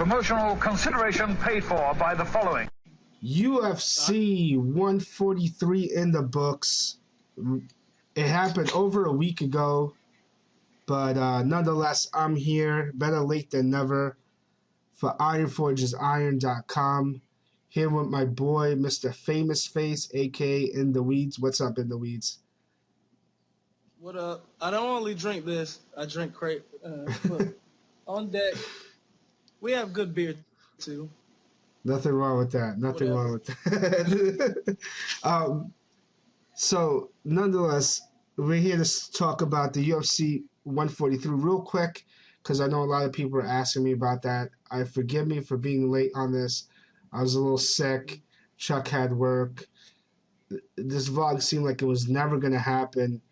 Promotional consideration paid for by the following. UFC 143 in the books. It happened over a week ago, but nonetheless, I'm here, better late than never, for IronForgesIron.com. Here with my boy, Mr. Famous Face, aka IndaWeedz. What's up, IndaWeedz? What up? I don't only drink this, I drink crepe. But on deck, we have good beer too. Nothing wrong with that. Nothing wrong with that. So, nonetheless, we're here to talk about the UFC 143 real quick, because I know a lot of people are asking me about that. Forgive me for being late on this. I was a little sick. Chuck had work. This vlog seemed like it was never going to happen,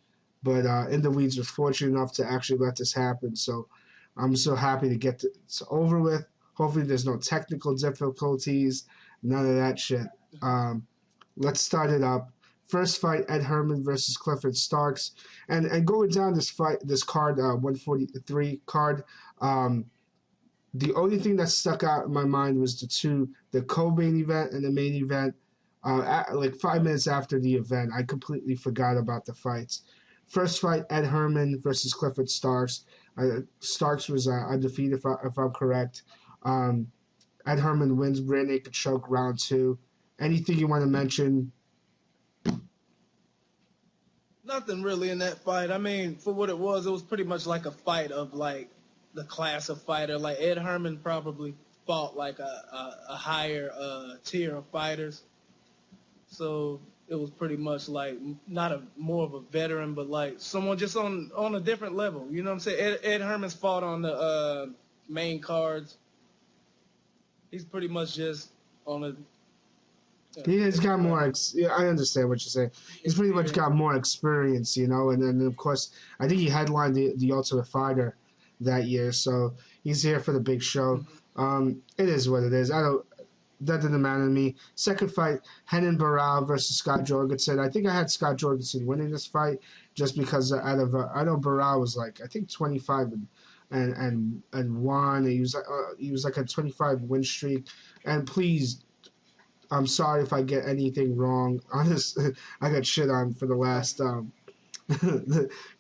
but IndaWeedz was fortunate enough to actually let this happen. So I'm so happy to get this over with. Hopefully there's no technical difficulties, none of that shit. Let's start it up. First fight, Ed Herman versus Clifford Starks. And going down this card, 143 card, the only thing that stuck out in my mind was the co-main event and the main event. Like 5 minutes after the event, I completely forgot about the fights. First fight, Ed Herman versus Clifford Starks. Starks was undefeated, if I'm correct. Ed Herman wins rear naked choke round 2. Anything you want to mention? Nothing really in that fight. I mean, for what it was pretty much like a fight of like the class of fighter. Like Ed Herman probably fought like a higher tier of fighters. So it was pretty much like not more of a veteran, but like someone just on a different level. You know what I'm saying? Ed Herman's fought on the main cards. He's pretty much just on a. He's got more. I understand what you're saying. He's pretty much got more experience, you know. And then of course, I think he headlined the Ultimate Fighter that year, so he's here for the big show. It is what it is. That didn't matter to me. Second fight, Renan Barão versus Scott Jorgensen. I think I had Scott Jorgensen winning this fight just because I know Barão was like I think 25 and won. He was like a 25 win streak. And please, I'm sorry if I get anything wrong. Honestly, I got shit on for the last.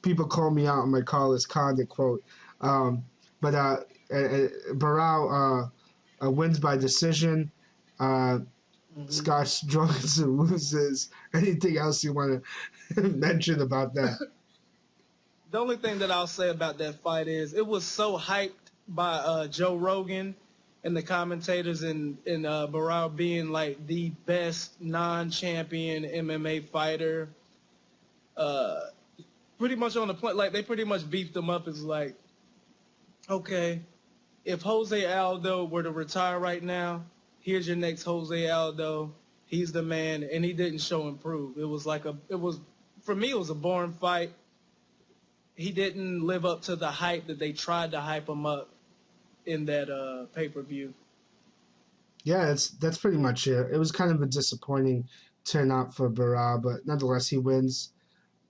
People call me out on my Carlos Condit quote. But Barão wins by decision. Scott Jorgensen loses. Anything else you want to mention about that? The only thing that I'll say about that fight is it was so hyped by Joe Rogan and the commentators and Barão being like the best non-champion MMA fighter. Pretty much on the point, like they pretty much beefed him up as like, okay, if Jose Aldo were to retire right now, here's your next Jose Aldo. He's the man, and he didn't show improve. It was for me, it was a boring fight. He didn't live up to the hype that they tried to hype him up in that pay-per-view. Yeah, that's pretty much it. It was kind of a disappointing turnout for Barão, but nonetheless, he wins.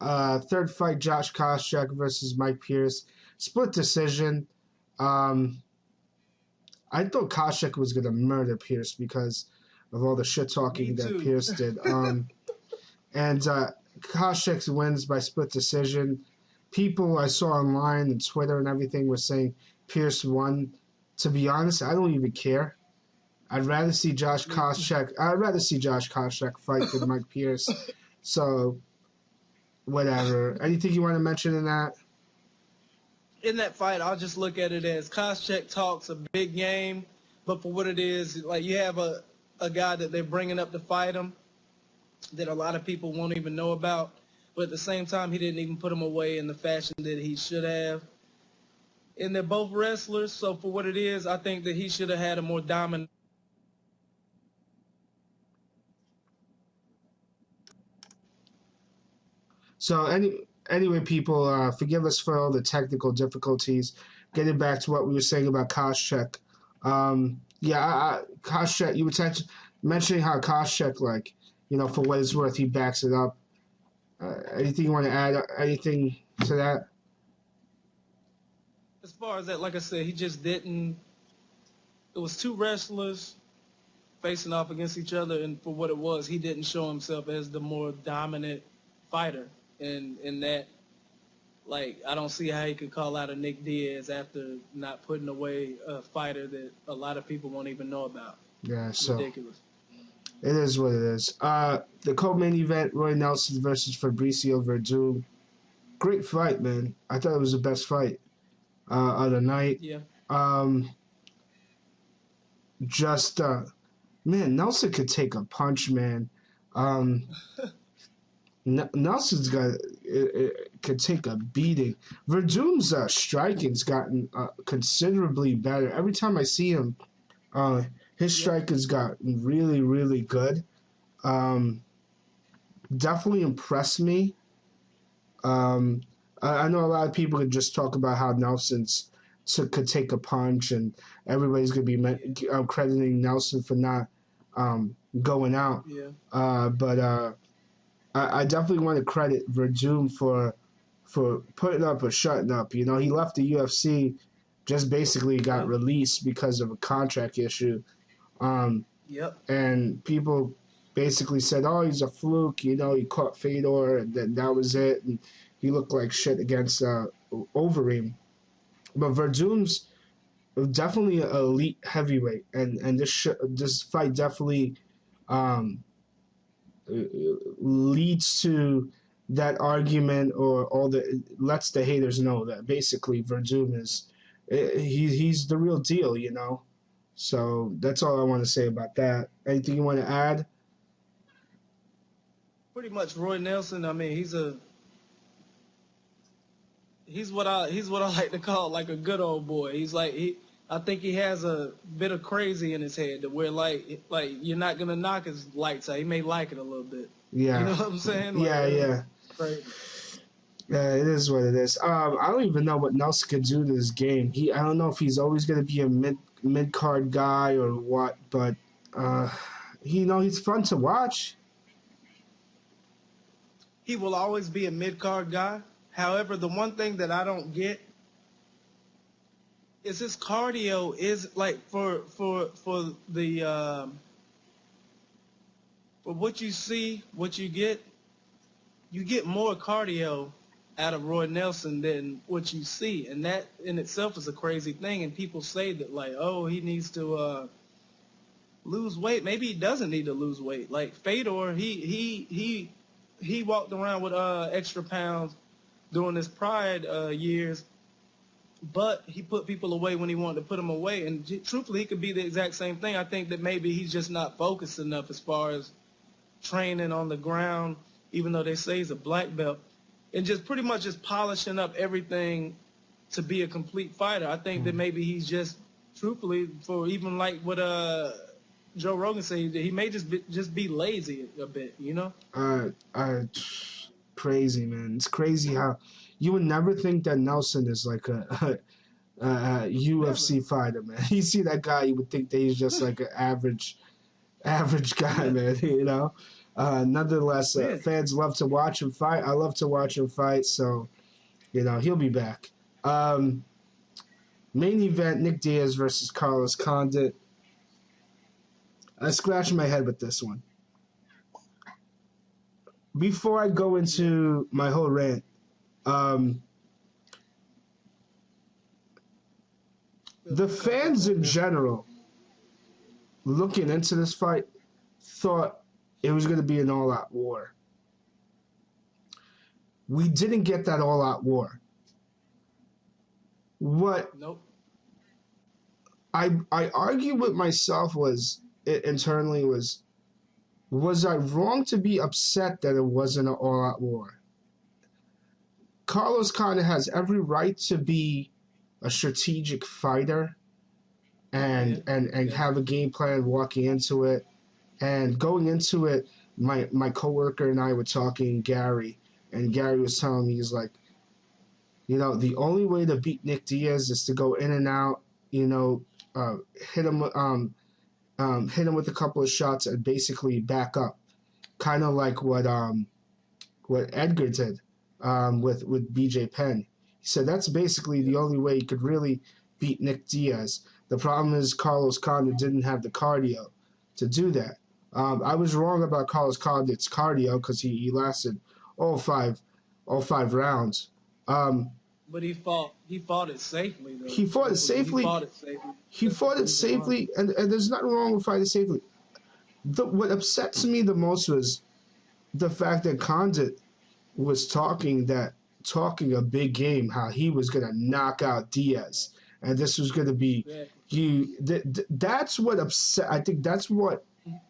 Third fight, Josh Koscheck versus Mike Pierce. Split decision. I thought Koscheck was going to murder Pierce because of all the shit-talking that Pierce did. And Koscheck wins by split decision. People I saw online and Twitter and everything were saying Pierce won. To be honest, I don't even care. I'd rather see Josh Koscheck fight than Mike Pierce. So, whatever. Anything you want to mention in that? In that fight, I'll just look at it as Koscheck talks a big game, but for what it is, like you have a guy that they're bringing up to fight him that a lot of people won't even know about, but at the same time, he didn't even put him away in the fashion that he should have. And they're both wrestlers, so for what it is, I think that he should have had a more dominant. So anyway, people, forgive us for all the technical difficulties. Getting back to what we were saying about Koscheck. Koscheck, you were mentioning how Koscheck, like, you know, for what it's worth, he backs it up. Anything you want to add? Anything to that? As far as that, like I said, he just didn't it was two wrestlers facing off against each other, and for what it was, he didn't show himself as the more dominant fighter. And in that, like, I don't see how he could call out a Nick Diaz after not putting away a fighter that a lot of people won't even know about. Yeah, so ridiculous. It is what it is. The co-main event, Roy Nelson versus Fabricio Verdum. Great fight, man. I thought it was the best fight of the night. Yeah. Man, Nelson could take a punch, man. Nelson's could take a beating. Verdum's striking's gotten considerably better. Every time I see him, his strike has gotten really, really good. Definitely impressed me. I know a lot of people could just talk about how Nelson's could take a punch, and everybody's going to be crediting Nelson for not going out. Yeah. But I definitely want to credit Verdum for putting up or shutting up. You know, he left the UFC, just basically got released because of a contract issue. And people basically said, oh, he's a fluke. You know, he caught Fedor, and then that was it. And he looked like shit against Overeem. But Verdum's definitely an elite heavyweight, and this fight definitely leads to that argument, or lets the haters know that basically Verdum he's the real deal, you know. So that's all I want to say about that. Anything you want to add? Pretty much, Roy Nelson. I mean, he's what I like to call like a good old boy. I think he has a bit of crazy in his head to where like you're not gonna knock his lights out. He may like it a little bit. Yeah. You know what I'm saying? Like, yeah. Crazy. Yeah, it is what it is. I don't even know what Nelson could do to this game. I don't know if he's always gonna be a mid card guy or what, but he's fun to watch. He will always be a mid card guy. However, the one thing that I don't get is his cardio is like for what you see, what you get more cardio out of Roy Nelson than what you see, and that in itself is a crazy thing. And people say that like, oh, he needs to lose weight. Maybe he doesn't need to lose weight. Like Fedor, he walked around with extra pounds during his Pride years, but he put people away when he wanted to put them away. And truthfully, he could be the exact same thing. I think that maybe he's just not focused enough as far as training on the ground, even though they say he's a black belt, and just pretty much just polishing up everything to be a complete fighter. I think that maybe he's just, truthfully, for even like what Joe Rogan said, he may just be lazy a bit, you know? Crazy, man. It's crazy how you would never think that Nelson is like a UFC fighter, man. You see that guy, you would think that he's just like an average guy, man, you know? Nonetheless, fans love to watch him fight. I love to watch him fight, so, you know, he'll be back. Main event, Nick Diaz versus Carlos Condit. I scratched my head with this one. Before I go into my whole rant, the fans in general, looking into this fight, thought it was going to be an all-out war. We didn't get that all-out war. What I argued with myself internally was I wrong to be upset that it wasn't an all-out war? Carlos Condit has every right to be a strategic fighter and have a game plan walking into it. And going into it, my coworker and I were talking, Gary, and Gary was telling me, he's like, you know, the only way to beat Nick Diaz is to go in and out, you know, hit him with a couple of shots and basically back up, kind of like what Edgar did with BJ Penn. He said that's basically the only way he could really beat Nick Diaz. The problem is Carlos Condit didn't have the cardio to do that. I was wrong about Carlos Condit's cardio because he lasted all five rounds. But he fought it safely though. He fought it safely. He fought it safely, and there's nothing wrong with fighting safely. What upsets me the most was the fact that Condit was talking a big game, how he was gonna knock out Diaz, and this was gonna be that's what upset. I think that's what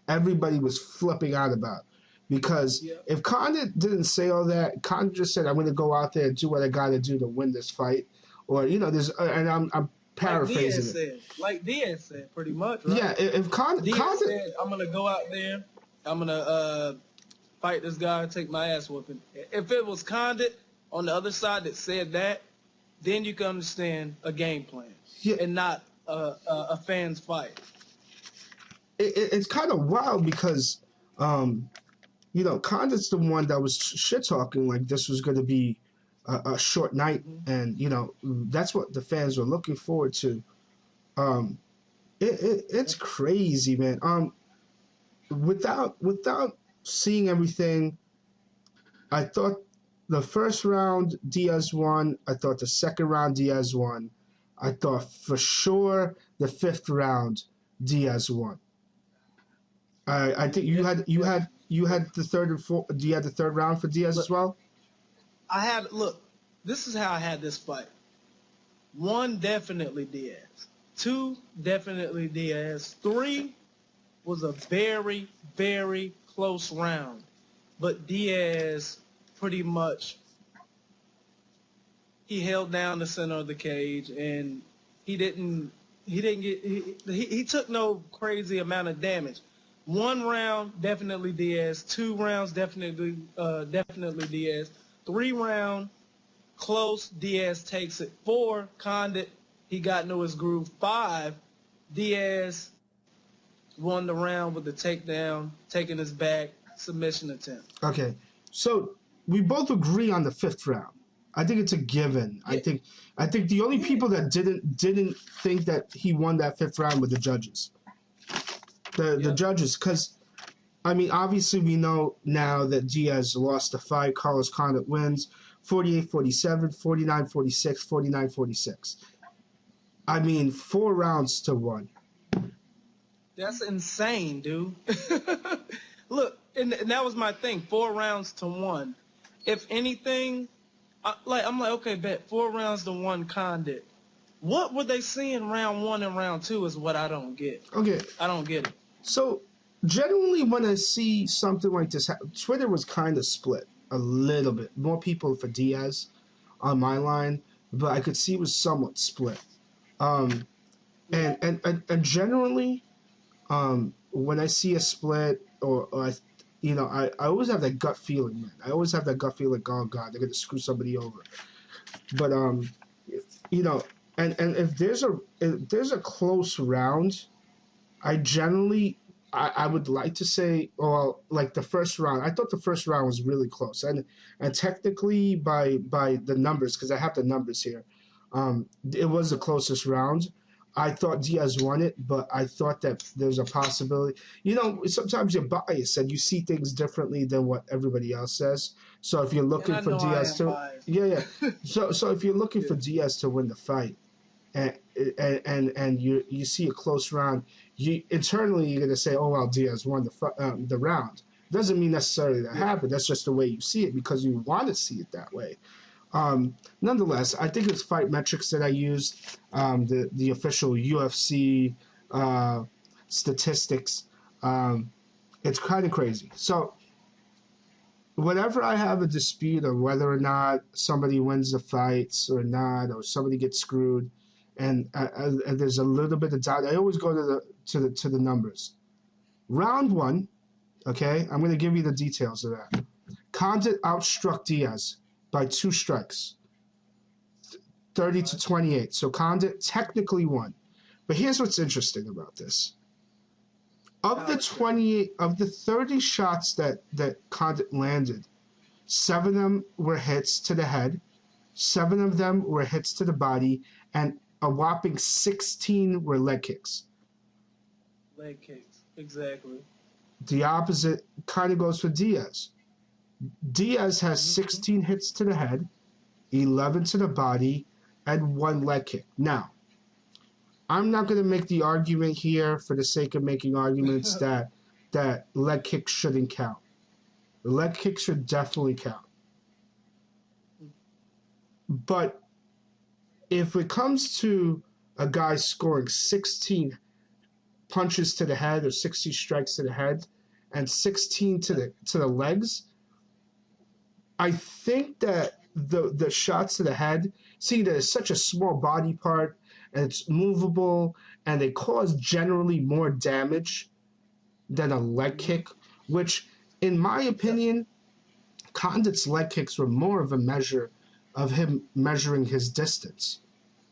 everybody was flipping out about, because if Condit didn't say all that, Condit just said, "I'm gonna go out there and do what I gotta do to win this fight," or there's and I'm paraphrasing like Diaz said, pretty much. Right? Yeah, if Condit said, "I'm gonna go out there, I'm gonna fight this guy and take my ass whooping." If it was Condit on the other side that said that, then you can understand a game plan and not a fan's fight. It's kind of wild because, Condit's the one that was shit talking like this was going to be a short night, and that's what the fans were looking forward to. It's crazy, man. Without seeing everything, I thought the first round Diaz won. I thought the second round Diaz won. I thought for sure the fifth round Diaz won. I think you had the third and fourth. Do you have the third round for Diaz as well? This is how I had this fight. 1, definitely Diaz. 2, definitely Diaz. 3 was a very, very close round, but Diaz pretty much he held down the center of the cage, and he took no crazy amount of damage. 1 round, definitely Diaz. 2 rounds, definitely Diaz. 3 round, close, Diaz takes it. 4, Condit, he got into his groove. 5, Diaz won the round with the takedown, taking his back, submission attempt. Okay, so we both agree on the fifth round. I think it's a given. Yeah. I think the only people that didn't think that he won that fifth round were the judges. The judges, because obviously we know now that Diaz lost the fight. Carlos Condit wins 48-47, 49-46, 49-46. 4 rounds to 1. That's insane, dude. Look, and that was my thing. 4 rounds to 1. If anything, I'm like, okay, bet 4 rounds to 1 Condit. What were they seeing round 1 and round 2 is what I don't get. Okay. I don't get it. So, generally when I see something like this, Twitter was kind of split a little bit. More people for Diaz on my line, but I could see it was somewhat split. And generally, when I see a split or I always have that gut feeling, man. I always have that gut feeling, like, oh God, they're gonna screw somebody over. But and if there's a close round, I would like to say, like the first round. I thought the first round was really close, and technically by the numbers, because I have the numbers here, it was the closest round. I thought Diaz won it, but I thought that there's a possibility. Sometimes you're biased and you see things differently than what everybody else says. So if you're looking for Diaz to, So if you're looking for Diaz to win the fight, and you see a close round, internally you're gonna say, oh well, Diaz won the round. Doesn't mean necessarily that happened. That's just the way you see it because you want to see it that way. Nonetheless, I think it's Fight Metrics that I used, the official UFC statistics. It's kind of crazy. So whenever I have a dispute of whether or not somebody wins the fights or not, or somebody gets screwed, and there's a little bit of doubt, I always go to the numbers. Round 1, okay, I'm going to give you the details of that. Condit outstruck Diaz by 2 strikes, 30-28. So Condit technically won. But here's what's interesting about this. Of the 30 shots that Condit landed, 7 of them were hits to the head, 7 of them were hits to the body, and a whopping 16 were leg kicks. Leg kicks, exactly. The opposite kind of goes for Diaz. Diaz has 16 hits to the head, 11 to the body, and 1 leg kick. Now, I'm not going to make the argument here for the sake of making arguments that leg kicks shouldn't count. Leg kicks should definitely count. But if it comes to a guy scoring 16 punches to the head or 60 strikes to the head and 16 to the legs, I think that the shots to the head, see that it's such a small body part and it's movable and they cause generally more damage than a leg kick, which in my opinion, Condit's leg kicks were more of a measure of him measuring his distance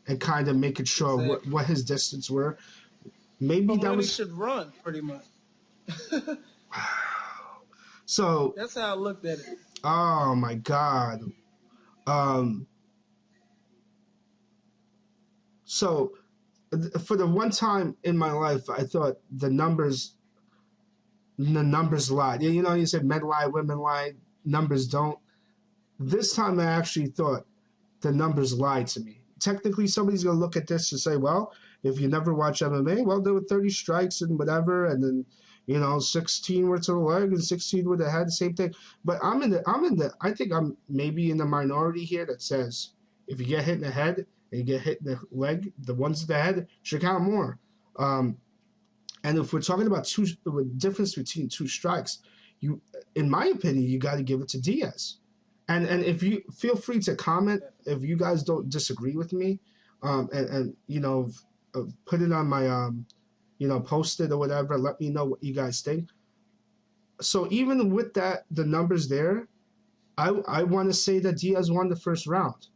and kind of making sure what his distance were. Maybe that was... he should run, pretty much. So... That's how I looked at it. Oh, my God. So, for the one time in my life, I thought the numbers lied. You know, you said men lie, women lie, numbers don't. This time I actually thought the numbers lied to me. Technically, somebody's going to look at this and say, well, if you never watch MMA, well, there were 30 strikes and whatever, and then, 16 were to the leg and 16 were to the head, same thing. But I think I'm maybe in the minority here that says if you get hit in the head and you get hit in the leg, the ones in the head should count more. And if we're talking about the difference between 2 strikes, in my opinion, you got to give it to Diaz. And if you feel free to comment if you guys don't disagree with me, and put it on my post it or whatever. Let me know what you guys think. So even with that, the numbers there, I want to say that Diaz won the first round.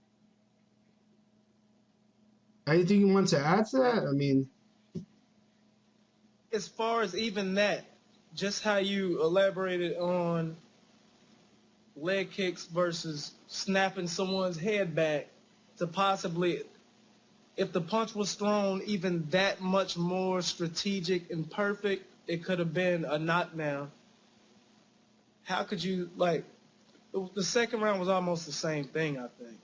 Anything you want to add to that? I mean, as far as even that, just how you elaborated on leg kicks versus snapping someone's head back to possibly, if the punch was thrown even that much more strategic and perfect, it could have been a knockdown. How could you, the second round was almost the same thing, I think.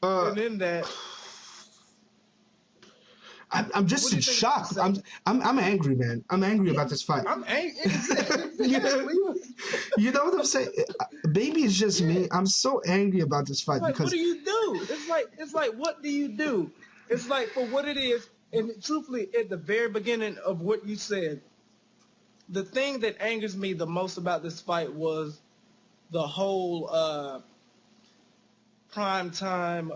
And in that... I'm just in shock. I'm angry, man. I'm angry about this fight. I'm angry. You know what I'm saying? Maybe it's just me. I'm so angry about this fight because what do you do? It's like what do you do? It's like for what it is. And truthfully, at the very beginning of what you said, the thing that angers me the most about this fight was the whole prime time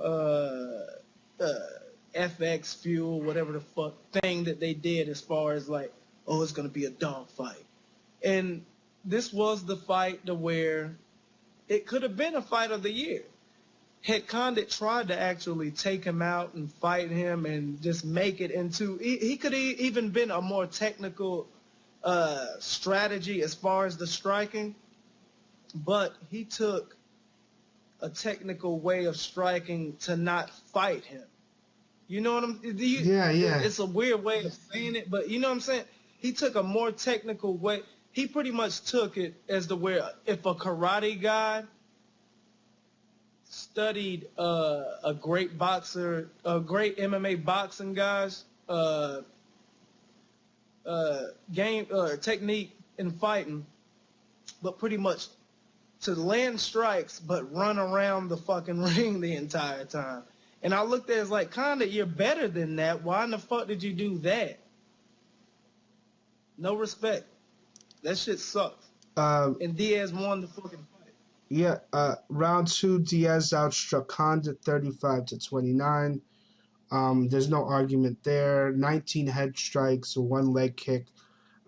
FX fuel, whatever the fuck thing that they did as far as it's going to be a dog fight. And this was the fight to where it could have been a fight of the year. Had Condit tried to actually take him out and fight him and just make it into, he could have even been a more technical strategy as far as the striking, but he took a technical way of striking to not fight him. You know what I'm... Yeah. It's a weird way of saying it, but you know what I'm saying? He took a more technical way. He pretty much took it as to where if a karate guy studied a great boxer, a great MMA boxing guy's technique in fighting, but pretty much to land strikes but run around the fucking ring the entire time. And I looked at it as like, Condit, you're better than that. Why in the fuck did you do that? No respect. That shit sucks. And Diaz won the fucking fight. Yeah, round 2, Diaz outstruck Condit 35-29. There's no argument there. 19 head strikes, 1 leg kick,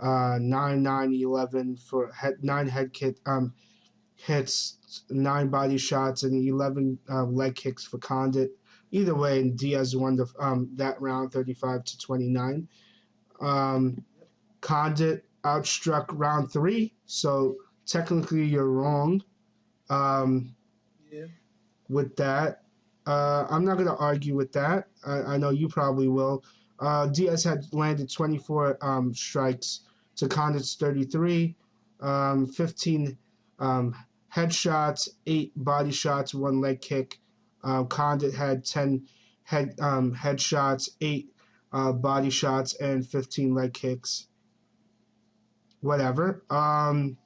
9-9-11 for 9 head kick hits, 9 body shots, and 11 leg kicks for Condit. Either way, Diaz won that round 35-29. Condit outstruck round 3, so technically you're wrong with that. I'm not going to argue with that. I know you probably will. Diaz had landed 24 strikes to Condit's 33, 15 headshots, 8 body shots, 1 leg kick. Condit had 10 headshots, 8 body shots, and 15 leg kicks. Whatever. And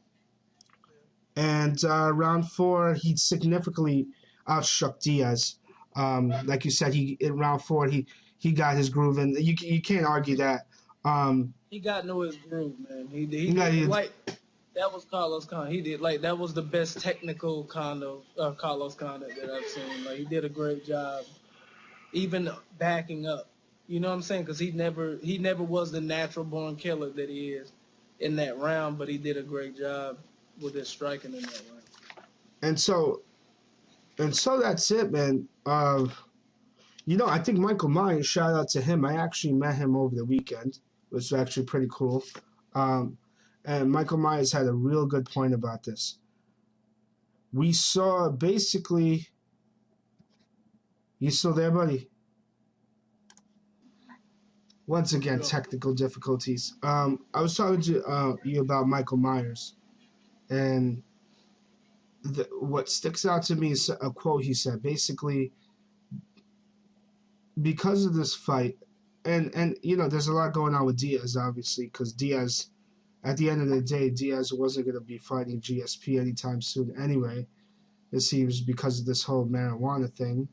round 4, he significantly outstruck Diaz. Like you said, in round 4 he got his groove, and you can't argue that. He got into his groove, man. He did, like that was Carlos Condit. He did like that was the best technical Carlos Condit that I've seen. Like he did a great job, even backing up. You know what I'm saying? Because he never was the natural born killer that he is in that round, but he did a great job with his striking in that round. And so that's it, man. I think Michael Myers, shout out to him. I actually met him over the weekend, which was actually pretty cool. And Michael Myers had a real good point about this. We saw basically. You still there, buddy? Once again, technical difficulties. I was talking to you about Michael Myers, and what sticks out to me is a quote he said. Basically, because of this fight, and there's a lot going on with Diaz, obviously, because Diaz, at the end of the day, Diaz wasn't going to be fighting GSP anytime soon anyway. It seems because of this whole marijuana thing,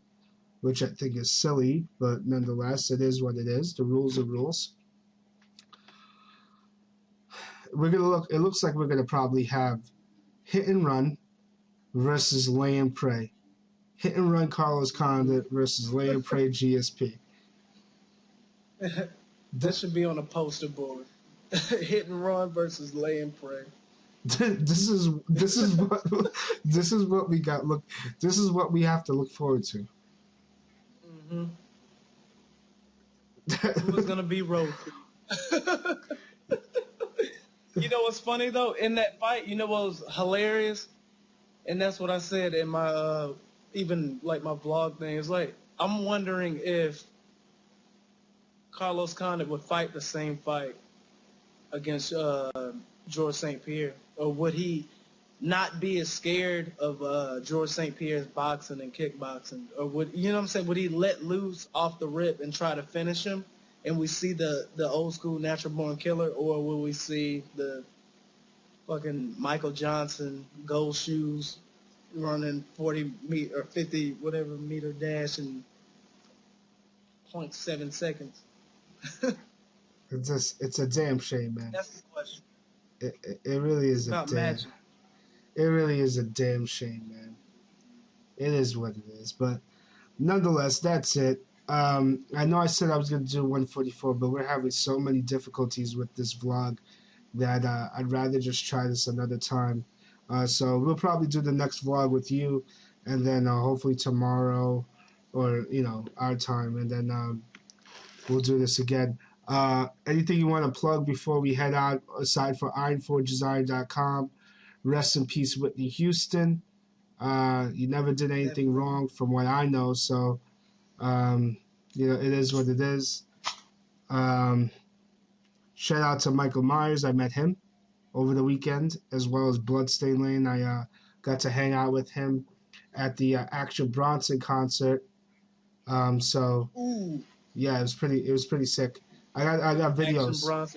which I think is silly, but nonetheless, it is what it is. The rules are rules. It looks like we're gonna probably have Hit and Run versus Lay and Pray. Hit and Run Carlos Condit versus Lay and Pray GSP. This should be on a poster board. Hit and Run versus Lay and Pray. This is what we got. Look, this is what we have to look forward to. Mm-hmm. Who's gonna be roasted? You know what's funny though? In that fight, you know what was hilarious? And that's what I said in my even like my vlog thing. It's like I'm wondering if Carlos Condit would fight the same fight against George St. Pierre, or would he not be as scared of George St. Pierre's boxing and kickboxing, or would would he let loose off the rip and try to finish him, and we see the old school natural born killer, or will we see the fucking Michael Johnson gold shoes running 40 meter or 50 whatever meter dash in 0.7 seconds? It's a damn shame, man. That's the question. It really is a damn. Magic. It really is a damn shame, man. It is what it is, but nonetheless, that's it. I know I said I was going to do 144, but we're having so many difficulties with this vlog that I'd rather just try this another time. So we'll probably do the next vlog with you, and then hopefully tomorrow, or our time, and then we'll do this again. Anything you want to plug before we head out, aside from ironforgedesign.com? Rest in peace, Whitney Houston. You never did anything wrong from what I know, so it is what it is. Shout out to Michael Myers. I met him over the weekend, as well as Bloodstain Lane. I got to hang out with him at the Action Bronson concert. Yeah, it was pretty sick. I got videos.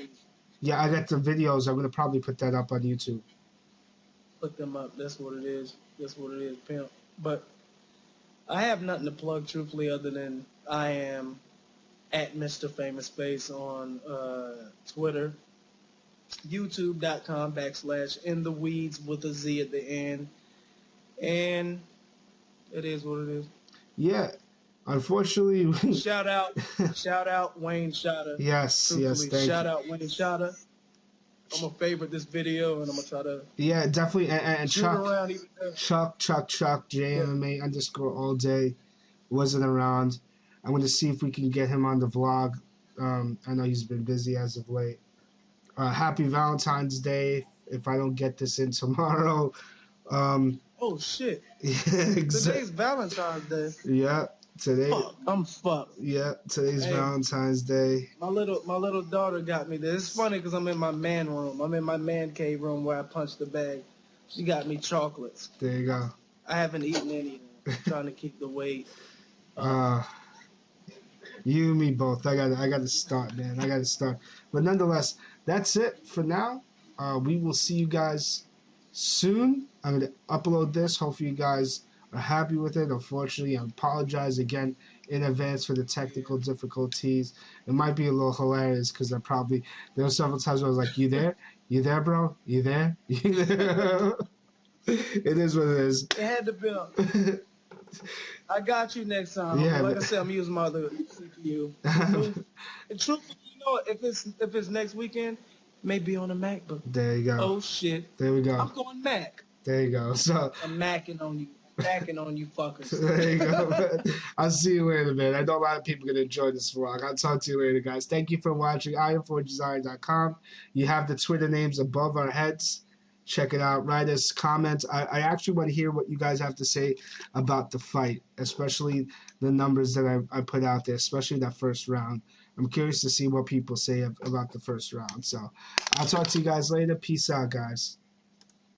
Yeah, I got the videos. I'm gonna probably put that up on YouTube. Look them up. That's what it is. That's what it is, pimp. But I have nothing to plug, truthfully, other than I am at Mr. Famous Face on Twitter, youtube.com/IndaWeedz with a Z at the end, and it is what it is. Yeah, unfortunately. Shout out Wayne Shotta. Yes, truthfully. yes, thank Shout you. out Wayne Shotta. I'm gonna favorite this video, and I'm gonna try to. Yeah, definitely. And Chuck JMMA _ all day wasn't around. I'm gonna see if we can get him on the vlog. I know he's been busy as of late. Happy Valentine's Day. If I don't get this in tomorrow, Oh shit! Yeah, Today's Valentine's Day. Yeah, today. Fuck, I'm fucked. Yeah, today's Hey, Valentine's Day. my little daughter got me this. It's funny because I'm in my man room. I'm in my man cave room where I punch the bag. She got me chocolates. There you go. I haven't eaten any. I'm trying to keep the weight. You and me both. I got to start, man. I got to start. But nonetheless, that's it for now. We will see you guys soon. I'm gonna upload this. Hopefully, you guys are happy with it. Unfortunately, I apologize again in advance for the technical difficulties. It might be a little hilarious because there were several times where I was like, "You there? You there, bro? You there? You there?" It is what it is. It had to be. I got you next time. Yeah, like I said, I'm using my other CPU. And truthfully, if it's next weekend, maybe on a MacBook. There you go. Oh shit. There we go. I'm going Mac. There you go. So I'm macking on you. Macking on you fuckers. there you go. I'll see you later, man. I know a lot of people are going to enjoy this vlog. I'll talk to you later, guys. Thank you for watching IronForgeDesign.com. You have the Twitter names above our heads. Check it out. Write us comments. I actually want to hear what you guys have to say about the fight, especially the numbers that I put out there, especially that first round. I'm curious to see what people say about the first round. So I'll talk to you guys later. Peace out, guys.